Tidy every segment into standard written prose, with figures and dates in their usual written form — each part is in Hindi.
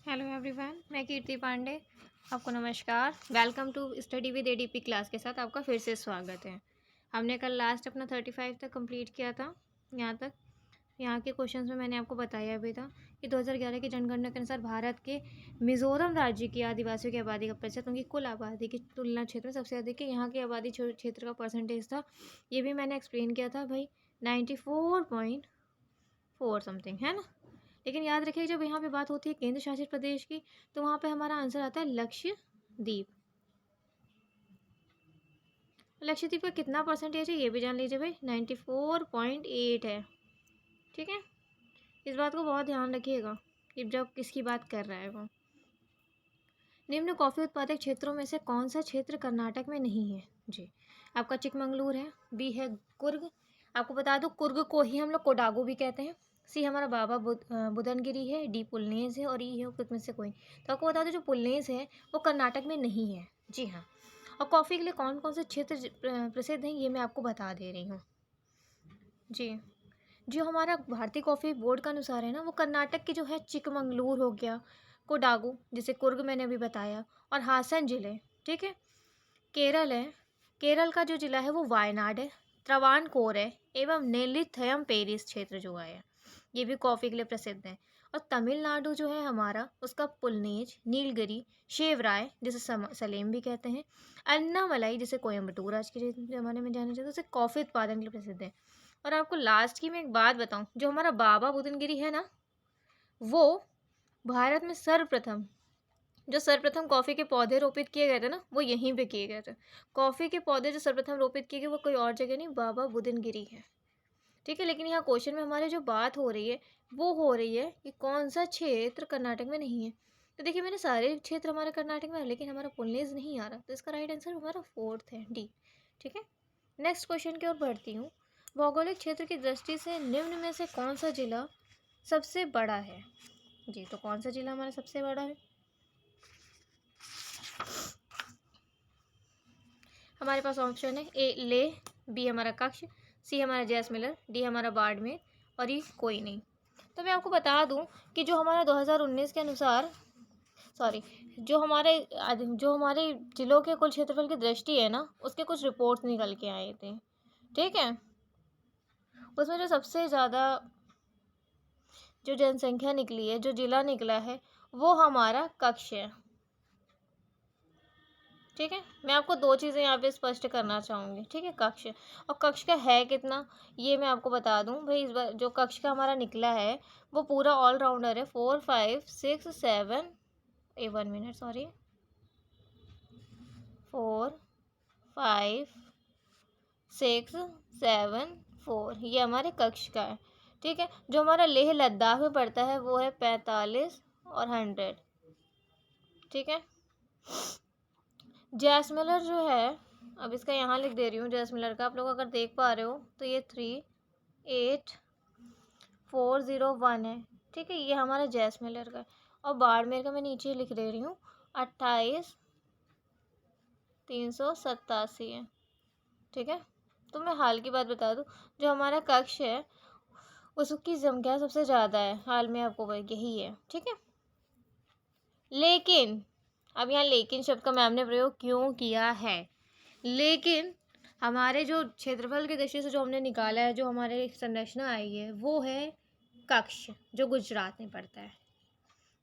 हेलो एवरीवन, मैं कीर्ति पांडे। आपको नमस्कार। Welcome to study with ADP class के साथ आपका फिर से स्वागत है। हमने कल लास्ट अपना 35 तक कंप्लीट किया था। यहाँ के क्वेश्चंस में मैंने आपको बताया भी था कि 2011 की जनगणना के अनुसार भारत के मिजोरम राज्य की आदिवासियों की आबादी का प्रतिशत उनकी कुल आबादी की तुलना क्षेत्र में सबसे अधिक है। यहाँ की आबादी क्षेत्र का परसेंटेज था, ये भी मैंने एक्सप्लेन किया था भाई, 94.4 समथिंग है ना। लेकिन याद रखिए, जब यहाँ पे बात होती है केंद्र शासित प्रदेश की, तो वहाँ पे हमारा आंसर आता है लक्षद्वीप। लक्षद्वीप का कितना परसेंटेज है ये भी जान लीजिए भाई, 94.8 है। ठीक है, इस बात को बहुत ध्यान रखिएगा कि जब किसकी बात कर रहा है वो। निम्न कॉफ़ी उत्पादक क्षेत्रों में से कौन सा क्षेत्र कर्नाटक में नहीं है? जी, आपका चिकमंगलूर है, बी है कुर्ग, आपको बता दो कुर्ग को ही हम लोग कोडागू भी कहते हैं, सी हमारा बाबा बुदनगिरी है, डी पुलनेस है और ई है उपयुक्त में से कोई। तो आपको बता दो जो पुलनेस है वो कर्नाटक में नहीं है। जी हाँ। और कॉफ़ी के लिए कौन कौन से क्षेत्र प्रसिद्ध हैं ये मैं आपको बता दे रही हूँ। जी, जो हमारा भारतीय कॉफ़ी बोर्ड का अनुसार है ना, वो कर्नाटक की जो है चिकमंगलूर हो गया, कोडागू जिसे कुर्ग मैंने अभी बताया, और हासन जिले। ठीक है। केरल है, केरल का जो जिला है वो वायनाड है, त्रावणकोर है एवं नेल्लिथयम पेरिस क्षेत्र जो है ये भी कॉफ़ी के लिए प्रसिद्ध है। और तमिलनाडु जो है हमारा, उसका पुलनेज, नीलगिरी, शेवराय जिसे सलेम भी कहते हैं, अन्नामलाई जिसे कोयम्बटूर आज के ज़माने में जाना जाता है, उसे कॉफ़ी उत्पादन के लिए प्रसिद्ध है। और आपको लास्ट की मैं एक बात बताऊं, जो हमारा बाबा बुदनगिरी है ना, वो भारत में सर्वप्रथम कॉफ़ी के पौधे रोपित किए गए थे ना, वो यहीं पे किए गए थे। कॉफ़ी के पौधे जो सर्वप्रथम रोपित किए गए वो कोई और जगह नहीं, बाबा बुदनगिरी है। ठीक है। लेकिन यहाँ क्वेश्चन में हमारे जो बात हो रही है वो हो रही है कि कौन सा क्षेत्र कर्नाटक में नहीं है। तो देखिए, मैंने सारे क्षेत्र हमारे कर्नाटक में है, लेकिन हमारा पुलनेज नहीं आ रहा, तो इसका राइट आंसर हमारा 4th है, डी। ठीक है। नेक्स्ट क्वेश्चन की ओर बढ़ती हूँ। भौगोलिक क्षेत्र की दृष्टि से निम्न में से कौन सा जिला सबसे बड़ा है? जी, तो कौन सा जिला हमारा सबसे बड़ा है? हमारे पास ऑप्शन है ए ले, बी हमारा कक्ष, सी हमारा जैसलमेर, डी हमारा बाड़मेर और ई कोई नहीं। तो मैं आपको बता दूं कि जो हमारा 2019 के अनुसार, सॉरी, जो हमारे जिलों के कुल क्षेत्रफल की दृष्टि है ना, उसके कुछ रिपोर्ट्स निकल के आए थे। ठीक है। उसमें जो सबसे ज़्यादा जो जनसंख्या निकली है, जो जिला निकला है, वो हमारा कक्ष है। ठीक है। मैं आपको दो चीज़ें यहाँ पे स्पष्ट करना चाहूँगी। ठीक है, कक्ष और कक्ष का है कितना, ये मैं आपको बता दूँ भाई। इस बार जो कक्ष का हमारा निकला है वो पूरा ऑलराउंडर है। 4 5 6 7 1 मिनट, सॉरी, 4 5 6 7 4, ये हमारे कक्ष का है। ठीक है। जो हमारा लेह लद्दाख में पड़ता है वो है 45 और 100। ठीक है। जैसलमेर जो है, अब इसका यहाँ लिख दे रही हूँ जैसलमेर का, आप लोग अगर देख पा रहे हो तो ये 38401 है। ठीक है, ये हमारा जैसलमेर का है। और बाड़मेर का मैं नीचे लिख दे रही हूँ, 28387 है। ठीक है। तो मैं हाल की बात बता दूँ, जो हमारा कक्ष है उसकी संख्या सबसे ज़्यादा है हाल में, आपको यही है। ठीक है। लेकिन अब यहाँ लेकिन शब्द का मैम ने प्रयोग क्यों किया है? लेकिन हमारे जो क्षेत्रफल की दृष्टि से जो हमने निकाला है, जो हमारे संरचना आई है, वो है कक्ष, जो गुजरात में पड़ता है।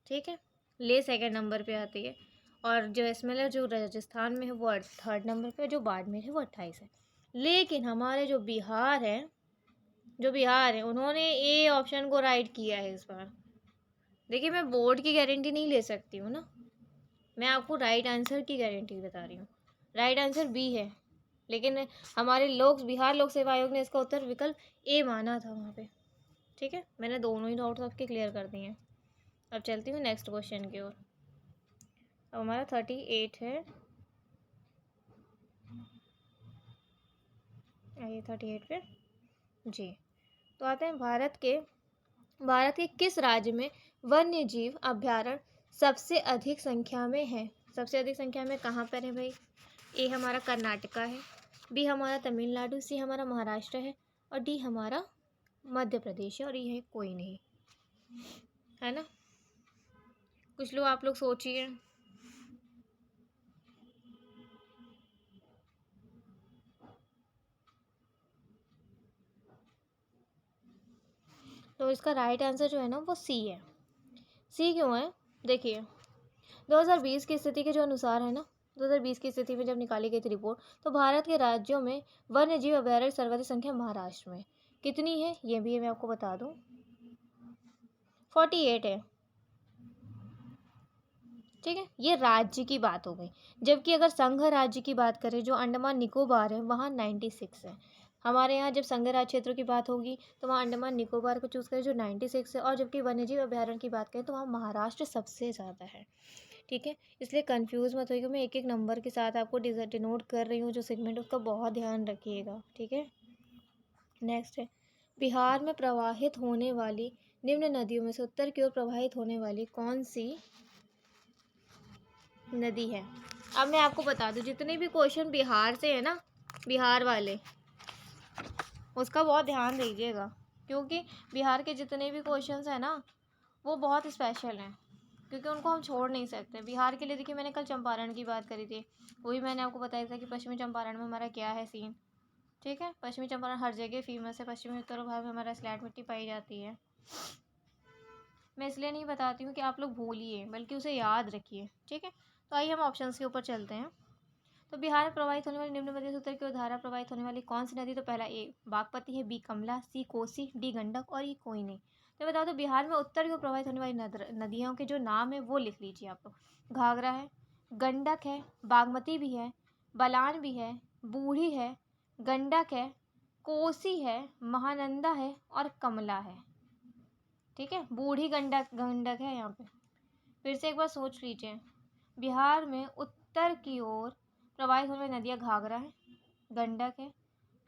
ठीक है। ले सेकंड नंबर पे आती है, और जो जैसलमेर जो राजस्थान में है वो 3rd नंबर पे, जो बाड़मेर है वो 28 है। लेकिन हमारे जो बिहार है उन्होंने ए ऑप्शन को राइट किया है इस बार। देखिए, मैं बोर्ड की गारंटी नहीं ले सकती हूँ ना, मैं आपको राइट आंसर की गारंटी बता रही हूँ। राइट आंसर बी है, लेकिन हमारे बिहार लोक सेवा आयोग ने इसका उत्तर विकल्प ए माना था वहाँ पे। ठीक है। मैंने दोनों ही डाउट्स आपके क्लियर कर दिए हैं। अब चलती हूँ नेक्स्ट क्वेश्चन की ओर। अब हमारा 38 है, आइए 38 पे। जी, तो आते हैं भारत के किस राज्य में वन्य जीव अभ्यारण्य सबसे अधिक संख्या में है? सबसे अधिक संख्या में कहाँ पर है भाई? ए हमारा कर्नाटका है, बी हमारा तमिलनाडु, सी हमारा महाराष्ट्र है और डी हमारा मध्य प्रदेश है और ये है कोई नहीं, है ना। कुछ लोग आप लोग सोचिए। तो इसका राइट आंसर जो है ना वो सी है। सी क्यों है? देखिए 2020 की स्थिति के जो अनुसार है ना, 2020 की स्थिति में जब निकाली गई थी रिपोर्ट, तो भारत के राज्यों में वन्य जीव अभयारण्य सर्वाधिक संख्या महाराष्ट्र में कितनी है, ये भी मैं आपको बता दूं, 48 है। ठीक है, ये राज्य की बात हो गई। जबकि अगर संघ राज्य की बात करें, जो अंडमान निकोबार है, वहाँ 96 है। हमारे यहाँ जब संघ राज्य क्षेत्रों की बात होगी तो वहाँ अंडमान निकोबार को चूज़ करें जो 96 है, और जबकि वन्यजीव अभयारण्य की बात करें तो वहाँ महाराष्ट्र सबसे ज़्यादा है। ठीक है, इसलिए कंफ्यूज मत होइएगा, मैं एक एक नंबर के साथ आपको डिनोट कर रही हूँ जो सेगमेंट, उसका बहुत ध्यान रखिएगा। ठीक है, नेक्स्ट है, बिहार में प्रवाहित होने वाली निम्न नदियों में से उत्तर की ओर प्रवाहित होने वाली कौन सी नदी है? अब मैं आपको बता दूं, जितने भी क्वेश्चन बिहार से है ना, बिहार वाले, उसका बहुत ध्यान दीजिएगा, क्योंकि बिहार के जितने भी क्वेश्चंस हैं ना वो बहुत स्पेशल हैं, क्योंकि उनको हम छोड़ नहीं सकते। बिहार के लिए देखिए, मैंने कल चंपारण की बात करी थी, वही मैंने आपको बताया था कि पश्चिमी चंपारण में हमारा क्या है सीन। ठीक है, पश्चिमी चंपारण हर जगह फेमस है, पश्चिमी उत्तर भाग में हमारा स्लैट मिट्टी पाई जाती है। मैं इसलिए नहीं बताती हूँ कि आप लोग भूलिए, बल्कि उसे याद रखिए। ठीक है, तो आइए हम ऑप्शंस के ऊपर चलते हैं। तो बिहार में प्रवाहित होने वाली निम्न मध्य से उत्तर की ओर धारा प्रवाहित होने वाली कौन सी नदी? तो पहला ए बागमती है, बी कमला, सी कोसी, डी गंडक और ई कोई नहीं। तो बताओ, तो बिहार में उत्तर की ओर प्रवाहित होने वाली नदियों के जो नाम है वो लिख लीजिए आप लोग। घाघरा है, गंडक है, बागमती भी है, बलान भी है, बूढ़ी है, गंडक है, कोसी है, महानंदा है और कमला है। ठीक है, बूढ़ी गंडक गंडक है यहाँ पे। फिर से एक बार सोच लीजिए, बिहार में उत्तर की ओर प्रवाहित होने वाली नदियाँ घाघरा है, गंडक है,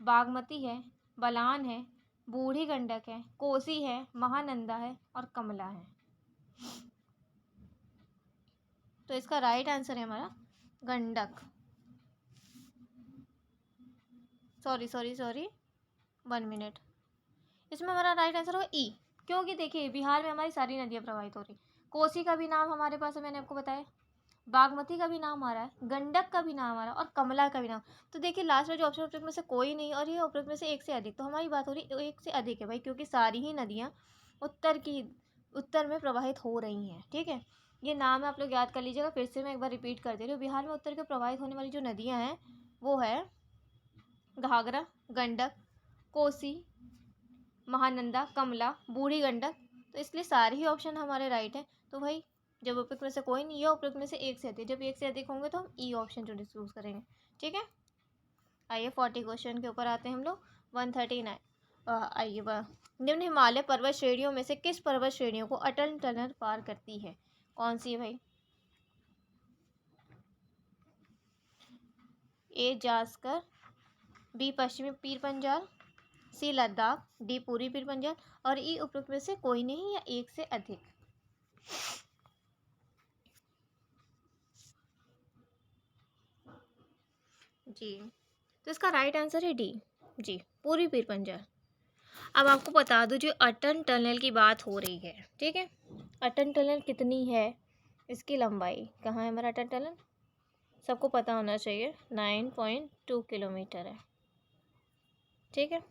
बागमती है, बलान है, बूढ़ी गंडक है, कोसी है, महानंदा है और कमला है। तो इसका राइट आंसर है हमारा गंडक। सॉरी 1 मिनट, इसमें हमारा राइट आंसर होगा ई। क्योंकि देखिए बिहार में हमारी सारी नदियाँ प्रवाहित हो रही, कोसी का भी नाम हमारे पास है, मैंने आपको बताया, बागमती का भी नाम आ रहा है, गंडक का भी नाम आ रहा है और कमला का भी नाम। तो देखिए लास्ट में जो ऑप्शन उपयुक्त में से कोई नहीं और ये उपयुक्त में से एक से अधिक, तो हमारी बात हो रही एक से अधिक है भाई, क्योंकि सारी ही नदियाँ उत्तर में प्रवाहित हो रही हैं। ठीक है, ये नाम आप लोग याद कर लीजिएगा। फिर से मैं एक बार रिपीट कर दे रही हूँ, बिहार में उत्तर के प्रवाहित होने वाली जो नदियाँ हैं वो है घाघरा, गंडक, कोसी, महानंदा, कमला, बूढ़ी गंडक। तो इसलिए सारे ही ऑप्शन हमारे राइट हैं। तो भाई जब उपयुक्त में से कोई नहीं है, उपयुक्त में से एक से अधिक, जब एक से अधिक होंगे तो हम ई ऑप्शन चूज करेंगे। ठीक है, आइए 40 क्वेश्चन के ऊपर आते हैं हम लोग। 139, आइए निम्न हिमालय पर्वत श्रेणियों में से किस पर्वत श्रेणियों को अटल टनल पार करती है? कौन सी है भाई? ए जास्कर, बी पश्चिमी पीर पंजाल, सी लद्दाख, डी पूरी पीर पंजाल और ई उपयुक्त में से कोई नहीं या एक से अधिक। जी, तो इसका राइट आंसर है डी, जी पूरी पीर पंजाल। अब आपको बता दूं, जो अटल टनल की बात हो रही है, ठीक है, अटल टनल कितनी है, इसकी लंबाई, कहाँ है हमारा अटल टनल, सबको पता होना चाहिए, 9.2 किलोमीटर है। ठीक है,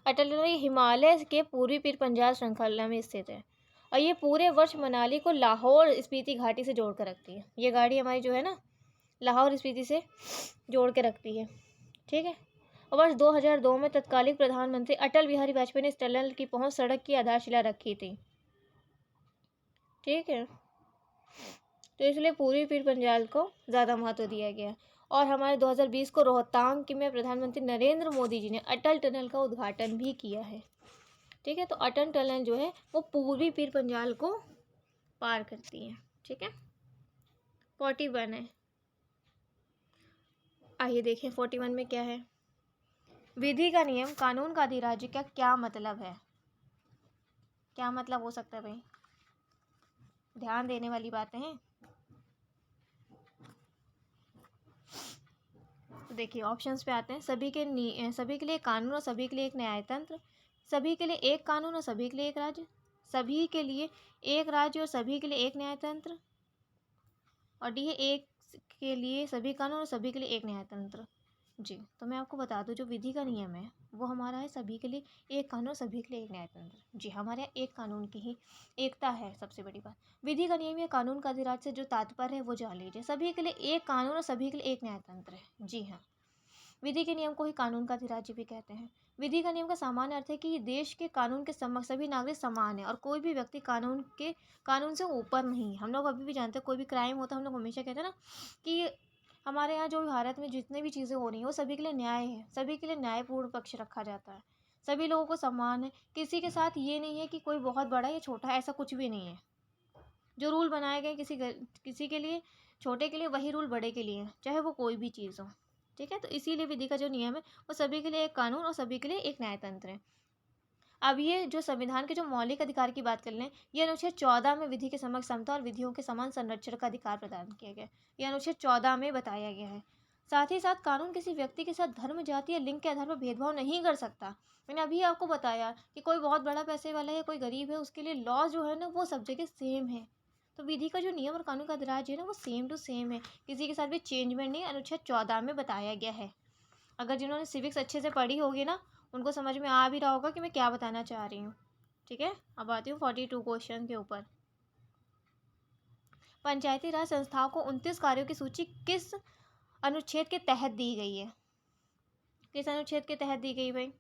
अटल टनल हिमालय के पूर्वी पीर पंजाल श्रृंखला में स्थित है और ये पूरे वर्ष मनाली को लाहौर स्पीति घाटी से जोड़ कर रखती है। ये गाड़ी हमारी जो है ना लाहौर स्पीति से जोड़ के रखती है। ठीक है, और वर्ष 2002 में तत्कालीन प्रधानमंत्री अटल बिहारी वाजपेयी ने इस टनल की पहुंच सड़क की आधारशिला रखी थी। ठीक है, तो इसलिए पूर्वी पीर पंजाल को ज़्यादा महत्व दिया गया। और हमारे 2020 को रोहतांग में प्रधानमंत्री नरेंद्र मोदी जी ने अटल टनल का उद्घाटन भी किया है। ठीक है, तो अटल टनल जो है वो पूर्वी पीर पंजाल को पार करती है। ठीक है, 41 है, आइए देखें 41 में क्या है। विधि का नियम कानून का अधिराज्य का क्या मतलब है? क्या मतलब हो सकता है भाई? ध्यान देने वाली बातें हैं। तो देखिए ऑप्शंस पे आते हैं, सभी के लिए कानून और सभी के लिए एक न्यायतंत्र, सभी के लिए एक कानून और सभी के लिए एक राज्य, सभी के लिए एक राज्य और सभी के लिए एक न्यायतंत्र, और डी है एक के लिए सभी कानून और सभी के लिए एक न्यायतंत्र। जी, तो मैं आपको बता दूं जो विधि का नियम है वो हमारा है सभी के लिए एक कानून, सभी के लिए एक न्यायतंत्र। जी, हमारे यहाँ एक कानून की ही एकता है सबसे बड़ी बात। विधि का नियम या कानून का अधिराज से जो तात्पर्य है वो जान लीजिए। सभी के लिए एक कानून और सभी के लिए एक न्यायतंत्र है। जी हाँ, विधि के नियम को ही कानून का अधिराज्य भी कहते हैं। विधि का नियम का सामान्य अर्थ है कि देश के कानून के समक्ष सभी नागरिक समान है और कोई भी व्यक्ति कानून से ऊपर नहीं है। हम लोग अभी भी जानते हैं कोई भी क्राइम होता है, हम लोग हमेशा कहते हैं ना कि हमारे यहाँ जो भारत में जितनी भी चीज़ें हो रही हैं वो सभी के लिए न्याय है, सभी के लिए न्यायपूर्ण पक्ष रखा जाता है, सभी लोगों को समान है। किसी के साथ ये नहीं है कि कोई बहुत बड़ा या छोटा है, ऐसा कुछ भी नहीं है। जो रूल बनाए गए किसी के लिए छोटे के लिए वही रूल बड़े के लिए है, चाहे वो कोई भी चीज़ हो। ठीक है, तो इसीलिए विधि का जो नियम है वो सभी के लिए एक कानून और सभी के लिए एक न्यायतंत्र है। अब ये जो संविधान के जो मौलिक अधिकार की बात कर लें, ये अनुच्छेद 14 में विधि के समक्ष समता और विधियों के समान संरक्षण का अधिकार प्रदान किया गया। यह अनुच्छेद 14 में बताया गया है। साथ ही साथ कानून किसी व्यक्ति के साथ धर्म, जाति या लिंग के आधार पर भेदभाव नहीं कर सकता। मैंने अभी आपको बताया कि कोई बहुत बड़ा पैसे वाला है, कोई गरीब है, उसके लिए लॉ जो है ना वो सब जगह सेम है। तो विधि का जो नियम और कानून का अधिराज है ना वो सेम टू सेम है, किसी के साथ भी चेंजमेंट नहीं अनुच्छेद 14 में बताया गया है। अगर जिन्होंने सिविक्स अच्छे से पढ़ी होगी ना उनको समझ में आ भी रहा होगा कि मैं क्या बताना चाह रही हूँ। ठीक है, अब आती हूँ 42 क्वेश्चन के ऊपर। पंचायती राज संस्थाओं को 29 कार्यों की सूची किस अनुच्छेद के तहत दी गई है? किस अनुच्छेद के तहत दी गई भाई?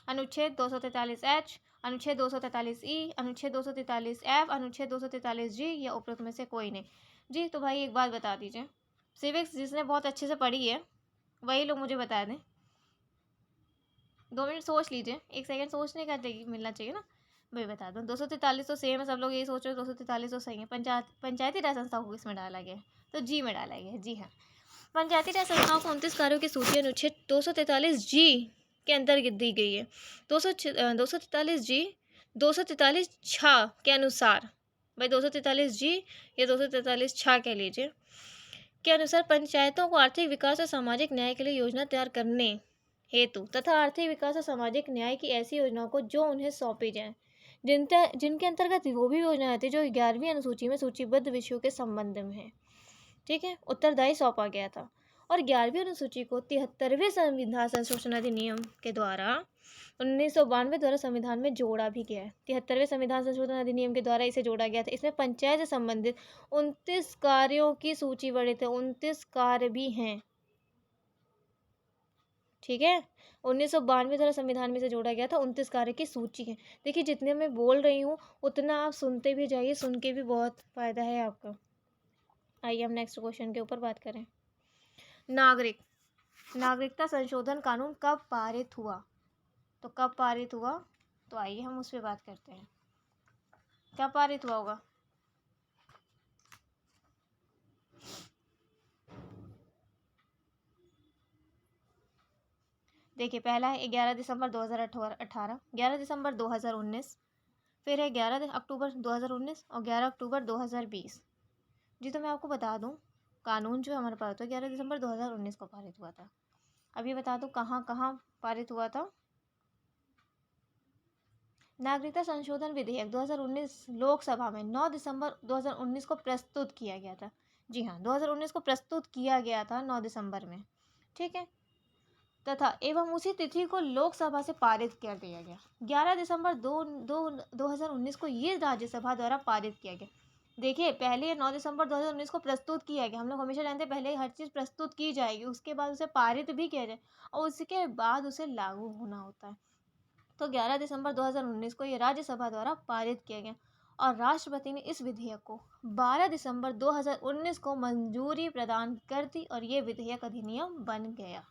अनुच्छेद 243H, अनुच्छेद 243E, अनुच्छेद 243F, अनुच्छेद 243G या उपरोक्त में से कोई नहीं। जी, तो भाई एक बात बता दीजिए, सिविक्स जिसने बहुत अच्छे से पढ़ी है वही लोग मुझे बता दें। 2 मिनट सोच लीजिए, 1 सेकंड सोचने का मिलना चाहिए ना। भाई बता दूँ, 243 तो सेम है, सब लोग यही सोच रहे हो 243 तो सही है। पंचायती राज संस्था को किस में डाला गया? तो जी में डाला गया। जी हाँ, पंचायती राज संस्थाओं को 29 कार्यों की सूची अनुच्छेद 243G के अंतर्गत दी गई है। 243G 243 के अनुसार, भाई 243G या 243 कह लीजिए, के अनुसार पंचायतों को आर्थिक विकास और सामाजिक न्याय के लिए योजना तैयार करने हेतु तथा आर्थिक विकास और सामाजिक न्याय की ऐसी योजनाओं को जो उन्हें सौंपी जाए, जिनके अंतर्गत वो भी योजनाएं थी जो 11वीं अनुसूची में सूचीबद्ध विषयों के संबंध में है। ठीक है, उत्तरदायी सौंपा गया था। और 11वीं अनुसूची को 73वें संविधान संशोधन अधिनियम के द्वारा 1992 द्वारा संविधान में जोड़ा भी गया है। 73वें संविधान संशोधन अधिनियम के द्वारा इसे जोड़ा गया था। इसमें पंचायत से संबंधित 29 कार्यों की सूची वर्णित है। 29 कार्य भी हैं। ठीक है, 1992 द्वारा संविधान में से जोड़ा गया था। 29 कार्य की सूची है। देखिए, जितने मैं बोल रही हूँ उतना आप सुनते भी जाइए, सुन के भी बहुत फायदा है आपका। आइए हम नेक्स्ट क्वेश्चन के ऊपर बात करें। नागरिकता संशोधन कानून कब पारित हुआ? तो कब पारित हुआ, तो आइए हम उस पर बात करते हैं। कब पारित हुआ होगा? देखिए, पहला है 11 दिसंबर 2018, 11 दिसंबर 2019, फिर है 11 अक्टूबर 2019 और 11 अक्टूबर 2020। जी, तो मैं आपको बता दूं, कानून जो हमारे पास था 11 दिसंबर 2019 को पारित हुआ था। अभी बता दूं कहाँ कहाँ पारित हुआ था। नागरिकता संशोधन विधेयक 2019 लोकसभा में 9 दिसंबर 2019 को प्रस्तुत किया गया था। जी हाँ, 2019 को प्रस्तुत किया गया था 9 दिसंबर में। ठीक है, तथा एवं उसी तिथि को लोकसभा से पारित कर दिया गया। 11 दिसंबर 2019 को ये राज्यसभा द्वारा पारित किया गया। देखिए, पहले 9 दिसंबर 2019 को प्रस्तुत किया गया। हम लोग हमेशा जानते हैं पहले हर चीज़ प्रस्तुत की जाएगी, उसके बाद उसे पारित भी किया जाए और उसके बाद उसे लागू होना होता है। तो 11 दिसंबर 2019 को ये राज्यसभा द्वारा पारित किया गया और राष्ट्रपति ने इस विधेयक को 12 दिसंबर 2019 को मंजूरी प्रदान कर दी और ये विधेयक अधिनियम बन गया।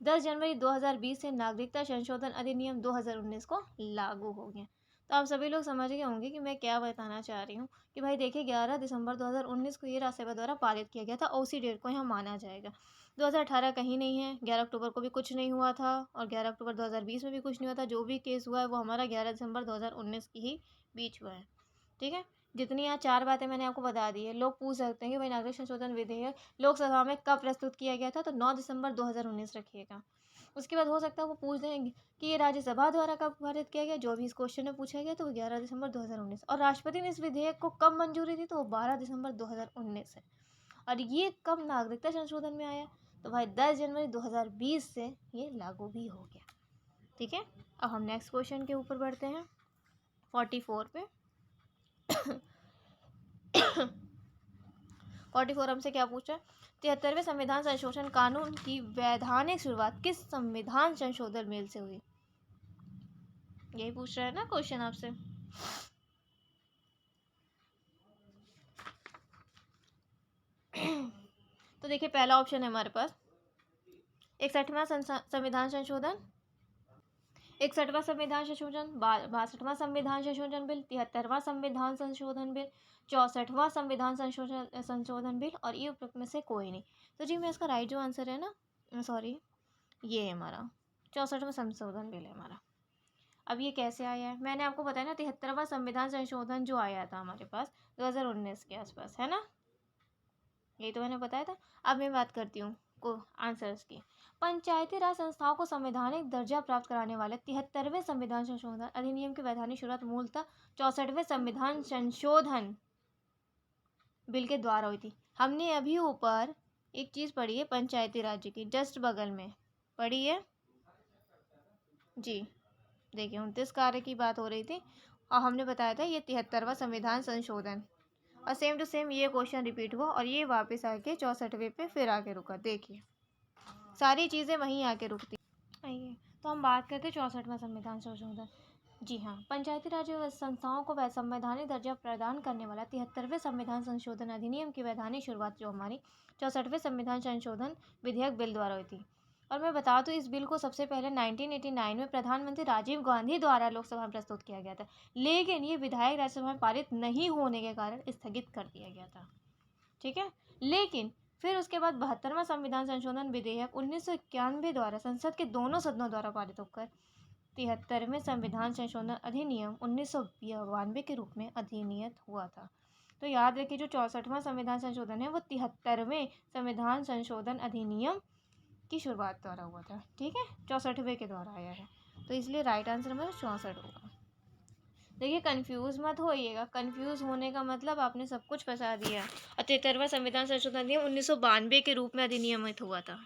10 जनवरी 2020 से नागरिकता संशोधन अधिनियम 2019 को लागू हो गया। तो आप सभी लोग समझ गए होंगे कि मैं क्या बताना चाह रही हूँ कि भाई देखिए, 11 दिसंबर 2019 को ये राज्यसभा द्वारा पारित किया गया था और उसी डेट को यहाँ माना जाएगा। 2018 कहीं नहीं है, 11 अक्टूबर को भी कुछ नहीं हुआ था और 11 अक्टूबर 2020 में भी कुछ नहीं हुआ था। जो भी केस हुआ है वो हमारा 11 दिसंबर 2019 की ही बीच हुआ है। ठीक है, जितनी यहाँ 4 बातें मैंने आपको बता दी है। लोग पूछ सकते हैं कि भाई नागरिक संशोधन विधेयक लोकसभा में कब प्रस्तुत किया गया था, तो 9 दिसंबर 2019 रखिएगा। उसके बाद हो सकता है वो पूछ देंगे कि ये राज्यसभा द्वारा कब पारित किया गया, जो भी इस क्वेश्चन में पूछा गया, तो वो 11 दिसंबर 2019, और राष्ट्रपति ने इस विधेयक को कब मंजूरी दी, तो वो 12 दिसंबर 2019 है। और ये कब नागरिकता संशोधन में आया, तो भाई 10 जनवरी 2020 से ये लागू भी हो गया। ठीक है, अब हम नेक्स्ट क्वेश्चन के ऊपर बढ़ते हैं 44 पे। 44 हमसे क्या पूछा है, 73वें संविधान संशोधन कानून की वैधानिक शुरुआत किस संविधान संशोधन बिल से हुई, यही पूछ रहा है ना क्वेश्चन आपसे। तो देखिए पहला ऑप्शन है हमारे पास 61वां संविधान संशोधन, 61वां संविधान संशोधन, 62वां संविधान संशोधन बिल, 73वां संविधान संशोधन बिल, 64वां संविधान संशोधन बिल, और ये उपरोक्त में से कोई नहीं। तो जी मैं इसका राइट जो आंसर है ना, सॉरी ये है हमारा 64वां संशोधन बिल है हमारा। अब ये कैसे आया है, मैंने आपको बताया ना 73वां संविधान संशोधन जो आया था हमारे पास 2019 के आसपास, है ना, यही तो मैंने बताया था। अब मैं बात करती हूँ को आंसर्स की। पंचायती राज संस्थाओं को संवैधानिक दर्जा प्राप्त कराने वाले 73वें संविधान संशोधन अधिनियम की वैधानिक शुरुआत मूलतः 64वें संविधान संशोधन बिल के द्वारा हुई थी। हमने अभी ऊपर एक चीज़ पढ़ी है पंचायती राज्य की, जस्ट बगल में पढ़ी है जी, देखिए 29 कार्य की बात हो रही थी और हमने बताया था ये 73वां संविधान संशोधन, और सेम टू सेम ये क्वेश्चन रिपीट हुआ और ये वापस आके 64वें पे फिर आके रुका। देखिए सारी चीज़ें वहीं आके रुकती। आइए तो हम बात करते हैं 64वां संविधान संशोधन। जी हाँ, पंचायती राज संस्थाओं को संवैधानिक दर्जा प्रदान करने वाला 73वें संविधान संशोधन अधिनियम की वैधानिक शुरुआत जो हमारी 64वें संविधान संशोधन विधेयक बिल द्वारा हुई थी। और मैं बता दूं इस बिल को सबसे पहले 1989 में प्रधानमंत्री राजीव गांधी द्वारा लोकसभा में प्रस्तुत किया गया था, लेकिन ये विधायक राज्यसभा में पारित नहीं होने के कारण स्थगित कर दिया गया था। ठीक है, लेकिन फिर उसके बाद 72वां संविधान संशोधन विधेयक 1991 द्वारा संसद के दोनों सदनों द्वारा पारित होकर 73वें संविधान संशोधन अधिनियम 1992 के रूप में अधिनियत हुआ था। तो याद रखिए जो 64वां संविधान संशोधन है वो 73वें संविधान संशोधन अधिनियम की शुरुआत द्वारा हुआ था। ठीक है, 64वें के द्वारा आया है, तो इसलिए राइट आंसर हमारा 64 होगा। देखिए कंफ्यूज मत होइएगा, कंफ्यूज होने का मतलब आपने सब कुछ फंसा दिया। और 73वां संविधान संशोधन अधिनियम 1992 के रूप में अधिनियमित हुआ था।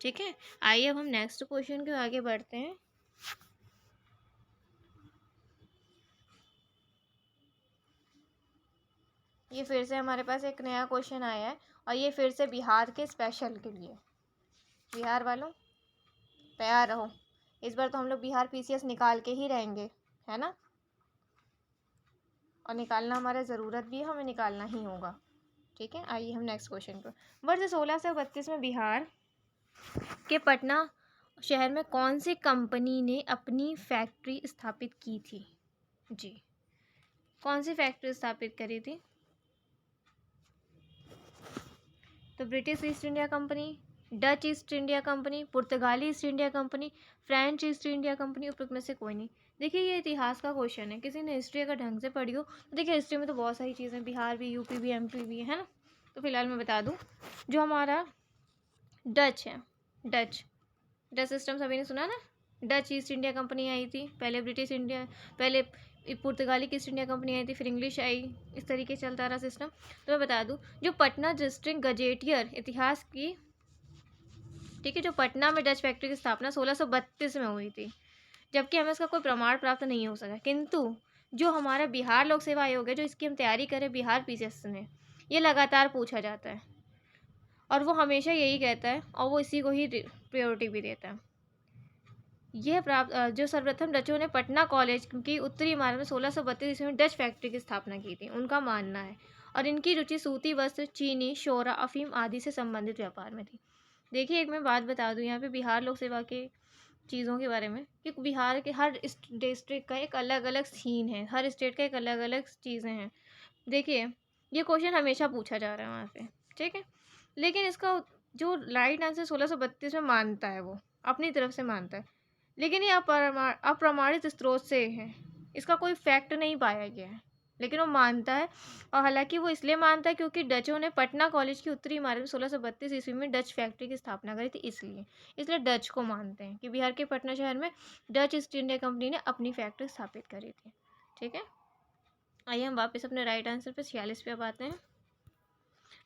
ठीक है, आइए अब हम नेक्स्ट क्वेश्चन के आगे बढ़ते हैं। ये फिर से हमारे पास एक नया क्वेश्चन आया है और ये फिर से बिहार के स्पेशल के लिए। बिहार वालों तैयार रहो, इस बार तो हम लोग बिहार पीसीएस निकाल के ही रहेंगे, है ना, और निकालना हमारा ज़रूरत भी है, हमें निकालना ही होगा। ठीक है, आइए हम नेक्स्ट क्वेश्चन पर। वर्ष 1632 में बिहार के पटना शहर में कौन सी कंपनी ने अपनी फैक्ट्री स्थापित की थी? जी, कौन सी फैक्ट्री स्थापित करी थी? तो British East India Company, Dutch East India Company, पुर्तगाली East India Company, French East India Company, उपरोक्त में से कोई नहीं। देखिए ये इतिहास का क्वेश्चन है, किसी ने हिस्ट्री अगर ढंग से पढ़ी हो तो देखिए हिस्ट्री में तो बहुत सारी चीज़ें, बिहार भी, यूपी भी, एमपी भी है ना। तो फिलहाल मैं बता दूं जो हमारा डच है, डच सिस्टम सभी ने सुना ना, डच ईस्ट इंडिया कंपनी आई थी पहले, ब्रिटिश इंडिया पहले, पुर्तगाली ईस्ट इंडिया कंपनी आई थी, फिर इंग्लिश आई, इस तरीके से चलता रहा सिस्टम। तो मैं बता दूं जो पटना डिस्ट्रिक्ट गजेटियर इतिहास की, ठीक है, जो पटना में डच फैक्ट्री की स्थापना 1632 में हुई थी, जबकि हमें इसका कोई प्रमाण प्राप्त नहीं हो सका, किंतु जो हमारा बिहार लोक सेवा आयोग है जो इसकी हम तैयारी करें बिहार पीसीएस में, ये लगातार पूछा जाता है और वो हमेशा यही कहता है और वो इसी को ही प्रायोरिटी भी देता है। यह प्राप्त जो सर्वप्रथम डचों ने पटना कॉलेज की उत्तरी इमारत में 1632 ईस्वी में डच फैक्ट्री की स्थापना की थी, उनका मानना है, और इनकी रुचि सूती वस्त्र, चीनी, शोरा, अफीम आदि से संबंधित व्यापार में थी। देखिए एक मैं बात बता दूं यहाँ पे बिहार लोक सेवा के चीज़ों के बारे में कि बिहार के हर डिस्ट्रिक्ट का एक अलग अलग सीन है, हर स्टेट का एक अलग अलग चीज़ें हैं। देखिए ये क्वेश्चन हमेशा पूछा जा रहा है वहाँ पे, ठीक है, लेकिन इसका जो राइट आंसर 1632 में मानता है, वो अपनी तरफ से मानता है, लेकिन ये अप्रमाणित स्रोत से है, इसका कोई फैक्ट नहीं पाया गया है, लेकिन वो मानता है, और हालांकि वो इसलिए मानता है क्योंकि डचों ने पटना कॉलेज की उत्तरी इमारत में 1632 ईस्वी में डच फैक्ट्री की स्थापना करी थी, इसलिए डच को मानते हैं कि बिहार के पटना शहर में डच ईस्ट इंडिया कंपनी ने अपनी फैक्ट्री स्थापित करी थी। ठीक है, आइए हम वापस अपने राइट आंसर पे 46 पे अब आते हैं।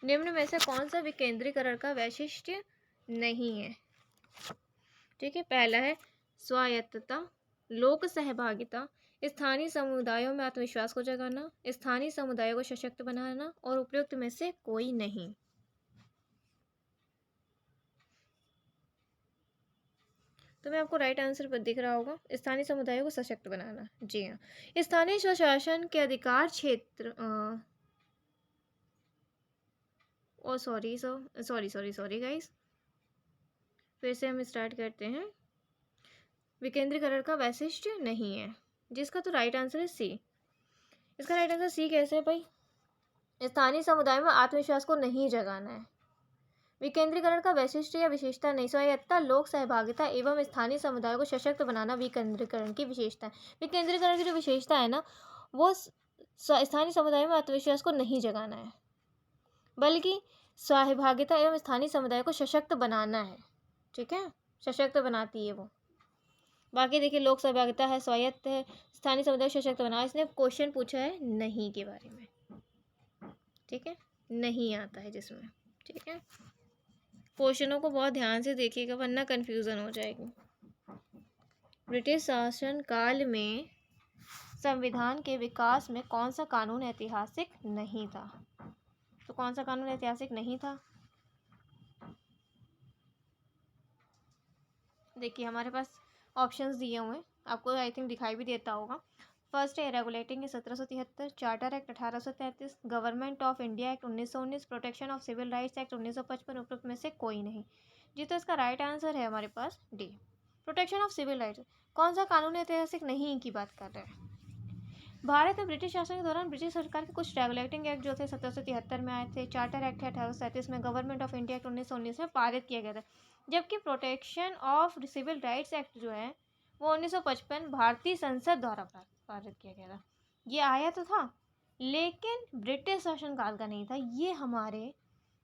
निम्न में से कौन सा विकेंद्रीकरण का वैशिष्ट्य नहीं है? ठीक है, पहला है स्वायत्तता, लोक सहभागिता, स्थानीय समुदायों में आत्मविश्वास को जगाना, स्थानीय समुदायों को सशक्त बनाना, और उपयुक्त में से कोई नहीं। तो मैं आपको राइट आंसर पर दिख रहा होगा, स्थानीय समुदायों को सशक्त बनाना। जी हाँ, स्थानीय स्वशासन के अधिकार क्षेत्र सॉरी गाइस, फिर से हम स्टार्ट करते हैं। विकेंद्रीकरण का वैशिष्ट्य नहीं है, जिसका तो राइट आंसर है सी। इसका राइट आंसर सी कैसे है भाई? स्थानीय समुदाय में आत्मविश्वास को नहीं जगाना है। विकेंद्रीकरण का वैशिष्ट्य या विशेषता नहीं, स्वायत्तता, लोक सहभागिता एवं स्थानीय समुदायों को सशक्त बनाना विकेंद्रीकरण की विशेषता है। विकेंद्रीकरण की जो विशेषता है ना, वो स्थानीय समुदाय में आत्मविश्वास को नहीं जगाना है, बल्कि सहभागिता एवं स्थानीय समुदाय को सशक्त बनाना है। ठीक है, सशक्त बनाती है वो। बाकी देखिए, लोक सहभागिता है, स्वायत्त है, स्थानीय समुदाय सशक्त बना, इसने क्वेश्चन पूछा है नहीं के बारे में। ठीक है, नहीं आता है जिसमें। ठीक है, क्वेश्चनों को बहुत ध्यान से देखिएगा वरना कंफ्यूजन हो जाएगी। ब्रिटिश शासन काल में संविधान के विकास में कौन सा कानून ऐतिहासिक नहीं था? तो कौन सा कानून ऐतिहासिक नहीं था? देखिए हमारे पास ऑप्शंस दिए हुए हैं, आपको आई थिंक दिखाई भी देता होगा। फर्स्ट है regulating 1773, charter act 1833, government of India act 1919, protection of civil rights act 1955, उपरोक्त में से कोई नहीं। जी, तो इसका राइट आंसर है हमारे पास D, protection of civil rights. कौन सा कानून ऐतिहासिक नहीं की बात कर रहे हैं? भारत में ब्रिटिश शासन के दौरान ब्रिटिश सरकार के कुछ रेगुलेटिंग एक्ट जो थे 1773 में आए थे, चार्टर एक्ट है 1837 में, गवर्नमेंट ऑफ इंडिया एक्ट 1919 में पारित किया गया था, जबकि protection of civil rights act जो है वो 1955 भारतीय संसद द्वारा पारित किया गया था। ये आया तो था लेकिन ब्रिटिश शासनकाल का नहीं था, ये हमारे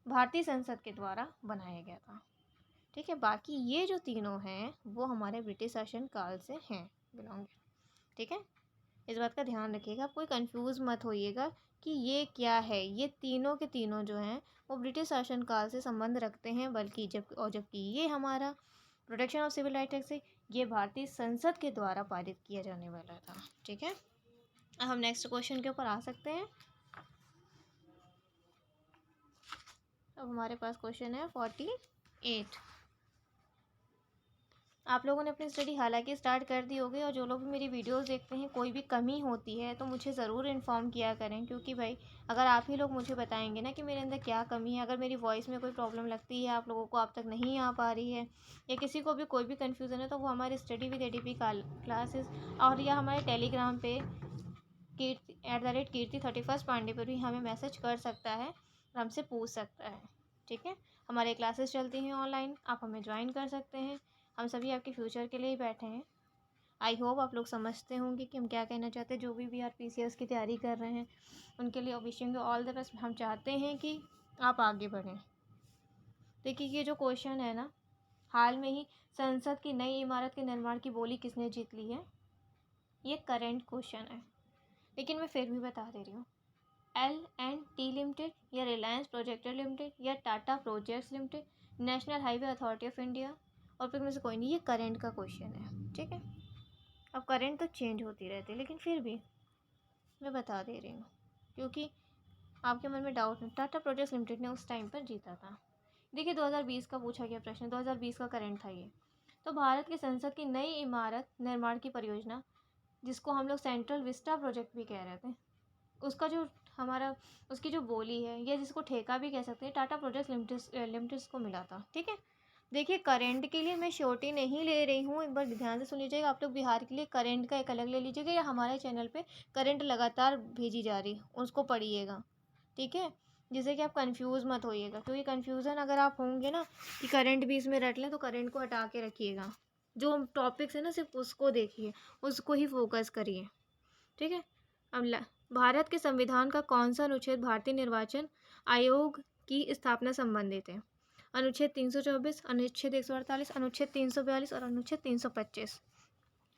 भारतीय संसद के द्वारा बनाया गया था। ठीक है, बाकी ये जो तीनों हैं वो हमारे ब्रिटिश शासनकाल से हैं बिलोंग। ठीक है, इस बात का ध्यान रखिएगा, कोई कंफ्यूज मत होइएगा कि ये क्या है। ये तीनों के तीनों जो हैं वो ब्रिटिश शासनकाल से संबंध रखते हैं, बल्कि जबकि ये हमारा प्रोटेक्शन ऑफ सिविल राइट से ये भारतीय संसद के द्वारा पारित किया जाने वाला था। ठीक है, अब हम नेक्स्ट क्वेश्चन के ऊपर आ सकते हैं। अब हमारे पास क्वेश्चन है 48। आप लोगों ने अपनी स्टडी हालांकि स्टार्ट कर दी होगी, और जो लोग भी मेरी वीडियोस देखते हैं कोई भी कमी होती है तो मुझे ज़रूर इन्फॉर्म किया करें, क्योंकि भाई अगर आप ही लोग मुझे बताएंगे ना कि मेरे अंदर क्या कमी है, अगर मेरी वॉइस में कोई प्रॉब्लम लगती है, आप लोगों को आप तक नहीं आ पा रही है, या किसी को भी कोई भी कन्फ्यूज़न है, तो वो हमारे स्टडी विद ADP क्लासेस और या हमारे टेलीग्राम पे कीर्ति 31 पांडे पर भी हमें मैसेज कर सकता है और हमसे पूछ सकता है। ठीक है, हमारे क्लासेस चलती हैं ऑनलाइन, आप हमें ज्वाइन कर सकते हैं। हम सभी आपके फ्यूचर के लिए ही बैठे हैं। आई होप आप लोग समझते होंगे कि हम क्या कहना चाहते हैं। जो भी RPCS की तैयारी कर रहे हैं उनके लिए wishing you all the best. हम चाहते हैं कि आप आगे बढ़ें। देखिए, ये जो क्वेश्चन है ना, हाल में ही संसद की नई इमारत के निर्माण की बोली किसने जीत ली है, ये करेंट क्वेश्चन है, लेकिन मैं फिर भी बता दे रही हूँ। L&T लिमिटेड, या रिलायंस प्रोजेक्टर लिमिटेड, या Tata projects limited, national highway authority of India, और फिर में से कोई नहीं। ये करंट का क्वेश्चन है। ठीक है, अब करंट तो चेंज होती रहती है, लेकिन फिर भी मैं बता दे रही हूँ क्योंकि आपके मन में डाउट नहीं। टाटा प्रोजेक्ट्स लिमिटेड ने उस टाइम पर जीता था। देखिए 2020 का पूछा गया प्रश्न, 2020 का करंट था ये। तो भारत की संसद की नई इमारत निर्माण की परियोजना, जिसको हम लोग सेंट्रल विस्टा प्रोजेक्ट भी कह रहे थे, उसका हमारा उसकी जो बोली है, या जिसको ठेका भी कह सकते हैं, टाटा प्रोजेक्ट्स लिमिटेड को मिला था। ठीक है, देखिए करंट के लिए मैं श्योरिटी नहीं ले रही हूँ, एक बार ध्यान से सुन लीजिएगा। आप लोग बिहार के लिए करंट का एक अलग ले लीजिएगा, या हमारे चैनल पे करंट लगातार भेजी जा रही, उसको पढ़िएगा। ठीक है, जिससे कि आप कंफ्यूज मत होइएगा, क्योंकि कंफ्यूजन अगर आप होंगे ना कि करंट भी इसमें रट लें, तो करंट को हटा के रखिएगा। जो टॉपिक्स है ना सिर्फ उसको देखिए, उसको ही फोकस करिए। ठीक है, अब भारत के संविधान का कौन सा अनुच्छेद भारतीय निर्वाचन आयोग की स्थापना संबंधित है? अनुच्छेद 324, अनुच्छेद 148, अनुच्छेद 342 और अनुच्छेद 325।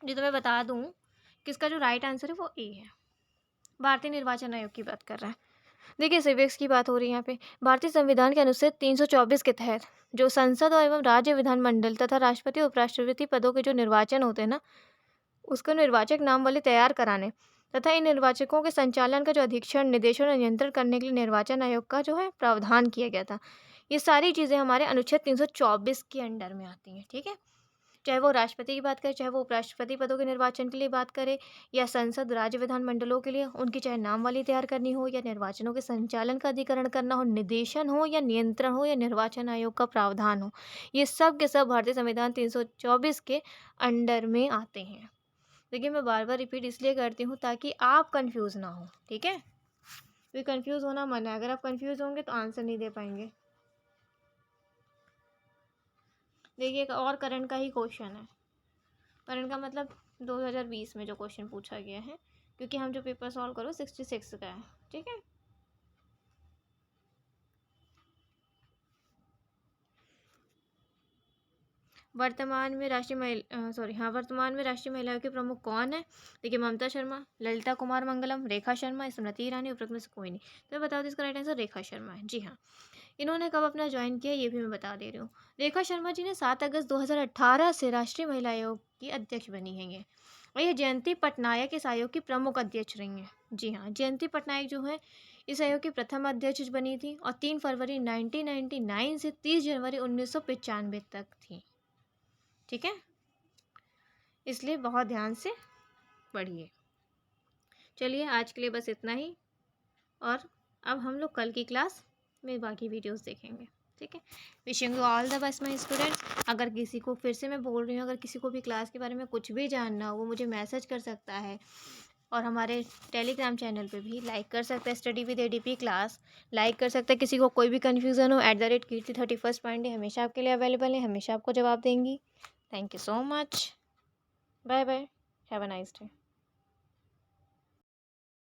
जो तो मैं बता दूं कि इसका जो राइट आंसर है वो ए है। भारतीय निर्वाचन आयोग की बात कर रहा है। देखिए सिविक्स की बात हो रही है यहाँ पे। भारतीय संविधान के अनुच्छेद 324 के तहत जो संसद और एवं राज्य विधानमंडल तथा राष्ट्रपति और उपराष्ट्रपति पदों के जो निर्वाचन होते हैं ना, उसको निर्वाचक नामावली तैयार कराने तथा इन निर्वाचकों के संचालन का जो अधीक्षण, निदेशन और नियंत्रण करने के लिए निर्वाचन आयोग का जो है प्रावधान किया गया था। ये सारी चीज़ें हमारे अनुच्छेद 324 के अंडर में आती हैं। ठीक है, चाहे वो राष्ट्रपति की बात करें, चाहे वो उपराष्ट्रपति पदों के निर्वाचन के लिए बात करें, या संसद राज्य विधानमंडलों के लिए उनकी चाहे नामवाली तैयार करनी हो, या निर्वाचनों के संचालन का अधिकरण करना हो, निदेशन हो या नियंत्रण हो, या निर्वाचन आयोग का प्रावधान हो, ये सब के सब भारतीय संविधान 324 के अंडर में आते हैं। देखिए मैं बार बार रिपीट इसलिए करती हूँ ताकि आप कंफ्यूज ना हो। ठीक है, तो कंफ्यूज होना मना है। अगर आप कंफ्यूज होंगे तो आंसर नहीं दे पाएंगे। देखिए एक और करंट का ही क्वेश्चन है। करंट का मतलब 2020 में जो क्वेश्चन पूछा गया है, क्योंकि हम जो पेपर सॉल्व करो 66 का है। ठीक है, वर्तमान में राष्ट्रीय महिलाओं के प्रमुख कौन है? देखिए ममता शर्मा, ललिता कुमार मंगलम, रेखा शर्मा, स्मृति ईरानी, उपरोक्त में से कोई नहीं। तो बताओ तो इसका राइट आंसर रेखा शर्मा है। जी हाँ, इन्होंने कब अपना ज्वाइन किया ये भी मैं बता दे रही हूँ। रेखा शर्मा जी ने 7 अगस्त 2018 से राष्ट्रीय महिला आयोग की अध्यक्ष बनी हैं ये। और ये जयंती पटनायक इस आयोग की प्रमुख अध्यक्ष रही हैं। जी हाँ, जयंती पटनायक जो है इस आयोग की प्रथम अध्यक्ष बनी थी और 3 फरवरी 1999 से 30 जनवरी 1995 तक थी। ठीक है, इसलिए बहुत ध्यान से पढ़िए। चलिए आज के लिए बस इतना ही, और अब हम लोग कल की क्लास में बाकी वीडियोस देखेंगे। ठीक है, wishing you all the best my students. अगर किसी को, फिर से मैं बोल रही हूँ, अगर किसी को भी क्लास के बारे में कुछ भी जानना हो वो मुझे मैसेज कर सकता है, और हमारे टेलीग्राम चैनल पे भी लाइक कर सकता है। Study with ADP class like कर सकता है। किसी को कोई भी कन्फ्यूज़न हो @कीर्ति31 पांडे हमेशा आपके लिए अवेलेबल है, हमेशा आपको जवाब देंगी। Thank you so much, bye bye, have a nice day.